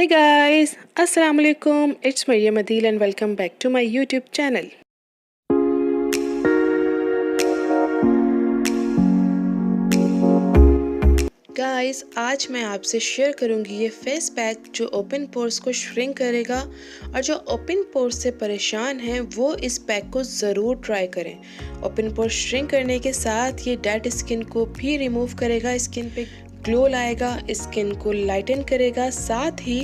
Hey guys, Assalamu alaikum. It's Maryam Adeel and welcome back to my YouTube channel. Guys आज मैं आपसे share करूंगी ये face pack जो ओपन पोर्स को श्रिंक करेगा, और जो ओपन पोर्स से परेशान हैं वो इस पैक को ज़रूर ट्राई करें। ओपन पोर्स श्रिंक करने के साथ ये डेड स्किन को भी रिमूव करेगा, स्किन पे ग्लो लाएगा, स्किन को लाइटन करेगा, साथ ही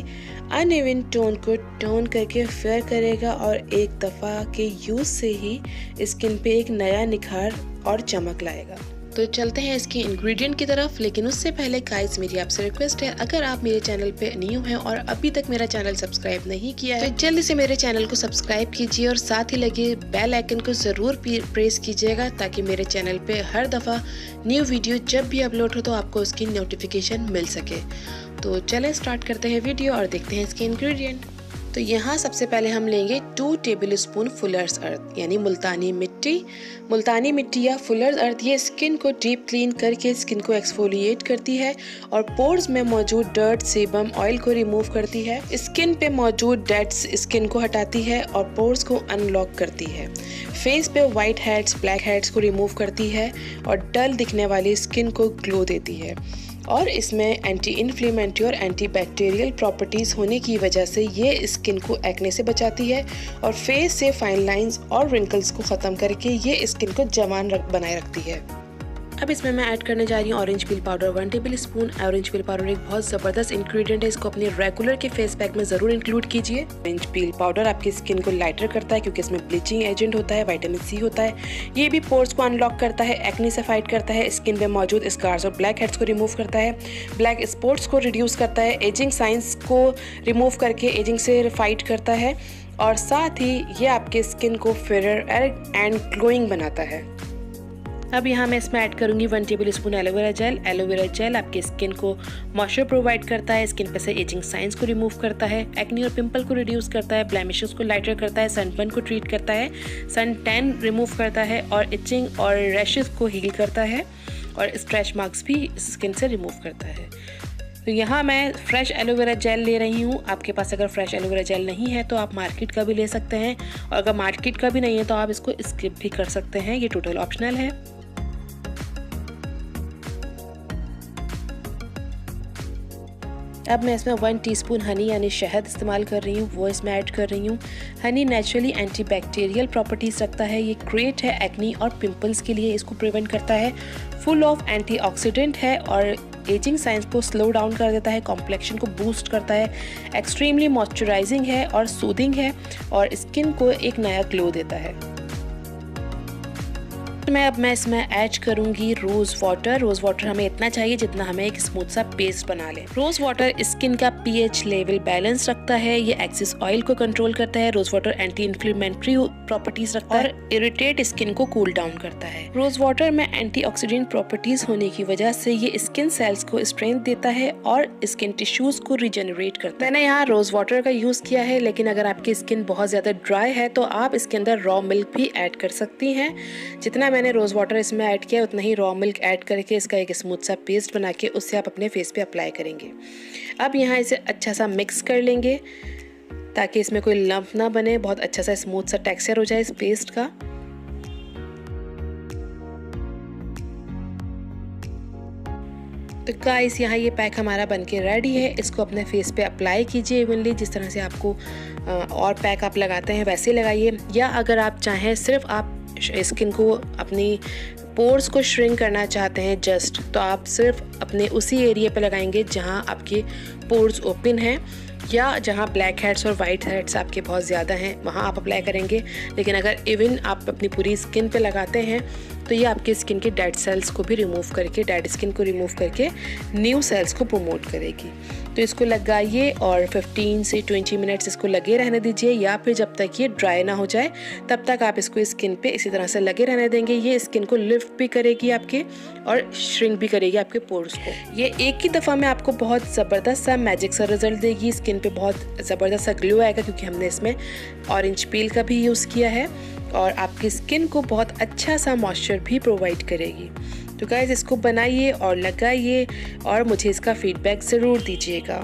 अनइवन टोन को टोन करके फेयर करेगा और एक दफ़ा के यूज़ से ही स्किन पे एक नया निखार और चमक लाएगा। तो चलते हैं इसके इंग्रेडिएंट की तरफ, लेकिन उससे पहले गाइस मेरी आपसे रिक्वेस्ट है, अगर आप मेरे चैनल पे न्यू हैं और अभी तक मेरा चैनल सब्सक्राइब नहीं किया है तो जल्दी से मेरे चैनल को सब्सक्राइब कीजिए और साथ ही लगे बेल आइकन को ज़रूर प्रेस कीजिएगा ताकि मेरे चैनल पे हर दफ़ा न्यू वीडियो जब भी अपलोड हो तो आपको उसकी नोटिफिकेशन मिल सके। तो चलें स्टार्ट करते हैं वीडियो और देखते हैं इसके इंग्रेडिएंट। तो यहाँ सबसे पहले हम लेंगे 2 टेबलस्पून फुलर्स अर्थ यानी मुल्तानी मिट्टी या फुलर्स अर्थ। ये स्किन को डीप क्लीन करके स्किन को एक्सफोलिएट करती है और पोर्स में मौजूद डर्ट, सेबम, ऑयल को रिमूव करती है, स्किन पे मौजूद डेड स्किन को हटाती है और पोर्स को अनलॉक करती है, फेस पे वाइट हेड्स, ब्लैक हेड्स को रिमूव करती है और डल दिखने वाली स्किन को ग्लो देती है। और इसमें एंटी इन्फ्लेमेटरी और एंटी बैक्टीरियल प्रॉपर्टीज़ होने की वजह से ये स्किन को एक्ने से बचाती है और फेस से फाइन लाइंस और रिंकल्स को ख़त्म करके ये स्किन को जवान बनाए रखती है। अब इसमें मैं ऐड करने जा रही हूँ orange peel powder 1 tablespoon. Orange peel powder एक बहुत ज़बरदस्त इंग्रेडिएंट है, इसको अपने रेगुलर के फेस पैक में ज़रूर इंक्लूड कीजिए। ऑरेंज पील पाउडर आपकी स्किन को लाइटर करता है क्योंकि इसमें ब्लीचिंग एजेंट होता है, विटामिन सी होता है। ये भी पोर्स को अनलॉक करता है, एक्ने से फाइट करता है, स्किन पे मौजूद स्कार्स और ब्लैक हेड्स को रिमूव करता है, ब्लैक स्पॉट्स को रिड्यूस करता है, एजिंग साइंस को रिमूव करके एजिंग से फाइट करता है और साथ ही ये आपके स्किन को फेयर एंड ग्लोइंग बनाता है। अब यहाँ मैं इसमें ऐड करूँगी 1 tablespoon aloe vera gel. Aloe vera gel आपके स्किन को मॉइस्चर प्रोवाइड करता है, स्किन पे से एजिंग साइंस को रिमूव करता है, एक्ने और पिंपल को रिड्यूस करता है, ब्लेमिशेस को लाइटर करता है, सनबर्न को ट्रीट करता है, सन टैन रिमूव करता है और इचिंग और रैशेस को हील करता है और स्ट्रेच मार्क्स भी स्किन से रिमूव करता है। तो यहाँ मैं फ्रेश एलोवेरा जेल ले रही हूँ। आपके पास अगर फ्रेश एलोवेरा जेल नहीं है तो आप मार्केट का भी ले सकते हैं, और अगर मार्केट का भी नहीं है तो आप इसको स्किप भी कर सकते हैं, ये टोटल ऑप्शनल है। अब मैं इसमें 1 टीस्पून हनी यानी शहद इस्तेमाल कर रही हूँ, वो इसमें ऐड कर रही हूँ। हनी नेचुरली एंटीबैक्टीरियल प्रॉपर्टीज़ रखता है, ये ग्रेट है एक्नी और पिंपल्स के लिए, इसको प्रिवेंट करता है, फुल ऑफ एंटीऑक्सीडेंट है और एजिंग साइंस को स्लो डाउन कर देता है, कॉम्प्लेक्शन को बूस्ट करता है, एक्सट्रीमली मॉइस्चराइजिंग है और सूदिंग है और स्किन को एक नया ग्लो देता है। मैं इसमें ऐड करूंगी रोज़ वाटर। रोज़ वाटर हमें इतना चाहिए जितना हमें एक स्मूथ सा पेस्ट बना ले। रोज़ वाटर स्किन का पीएच लेवल बैलेंस रखता है, ये एक्सेस ऑयल को कंट्रोल करता है। Rose water anti inflammatory properties रखता है और इरिटेट स्किन को कूल डाउन करता है। रोज़ वाटर में एंटीऑक्सीडेंट प्रॉपर्टीज होने की वजह से ये स्किन सेल्स को स्ट्रेंथ देता है और स्किन टिश्यूज को रिजेनरेट करता है। मैंने यहाँ रोज़ वाटर का यूज़ किया है, लेकिन अगर आपकी स्किन बहुत ज़्यादा ड्राई है तो आप इसके अंदर रॉ मिल्क भी ऐड कर सकती हैं। जितना मैंने रोज़ वाटर इसमें ऐड किया उतना ही रॉ मिल्क ऐड करके इसका एक स्मूथ सा पेस्ट बना के उससे आप अपने फेस पे अप्लाई करेंगे। अब यहाँ इसे अच्छा सा मिक्स कर लेंगे ताकि इसमें कोई लंप ना बने, बहुत अच्छा सा स्मूथ सा टेक्सचर हो जाए इस पेस्ट का। तो गाइस यहाँ ये पैक हमारा बनके रेडी है, इसको अपने फेस पे अप्लाई कीजिए इवनली, जिस तरह से आपको और पैक आप लगाते हैं वैसे लगाइए, या अगर आप चाहें सिर्फ आप स्किन को अपनी पोर्स को श्रिंक करना चाहते हैं जस्ट, तो आप सिर्फ अपने उसी एरिया पे लगाएंगे जहां आपके पोर्स ओपन हैं या जहां ब्लैक हेड्स और वाइट हेड्स आपके बहुत ज़्यादा हैं, वहां आप अप्लाई करेंगे। लेकिन अगर इवन आप अपनी पूरी स्किन पे लगाते हैं तो ये आपकी स्किन के डेड सेल्स को भी रिमूव करके, डेड स्किन को रिमूव करके न्यू सेल्स को प्रमोट करेगी। तो इसको लगाइए और 15 से 20 मिनट्स इसको लगे रहने दीजिए, या फिर जब तक ये ड्राई ना हो जाए तब तक आप इसको स्किन पे इसी तरह से लगे रहने देंगे। ये स्किन को लिफ्ट भी करेगी आपके और श्रिंक भी करेगी आपके पोर्स को। ये एक ही दफ़ा में आपको बहुत ज़बरदस्त सा मैजिक सा रिजल्ट देगी, स्किन पे बहुत ज़बरदस्त सा ग्लो आएगा क्योंकि हमने इसमें ऑरेंज पील का भी यूज़ किया है और आपकी स्किन को बहुत अच्छा सा मॉइस्चर भी प्रोवाइड करेगी। तो गाइस इसको बनाइए और लगाइए और मुझे इसका फीडबैक ज़रूर दीजिएगा।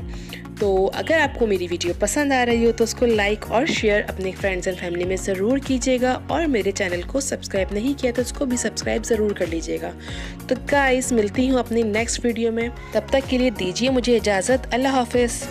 तो अगर आपको मेरी वीडियो पसंद आ रही हो तो उसको लाइक और शेयर अपने फ्रेंड्स एंड फैमिली में ज़रूर कीजिएगा, और मेरे चैनल को सब्सक्राइब नहीं किया तो उसको भी सब्सक्राइब ज़रूर कर लीजिएगा। तो गाइस, मिलती हूँ अपनी नेक्स्ट वीडियो में, तब तक के लिए दीजिए मुझे इजाज़त। अल्लाह हाफिज़।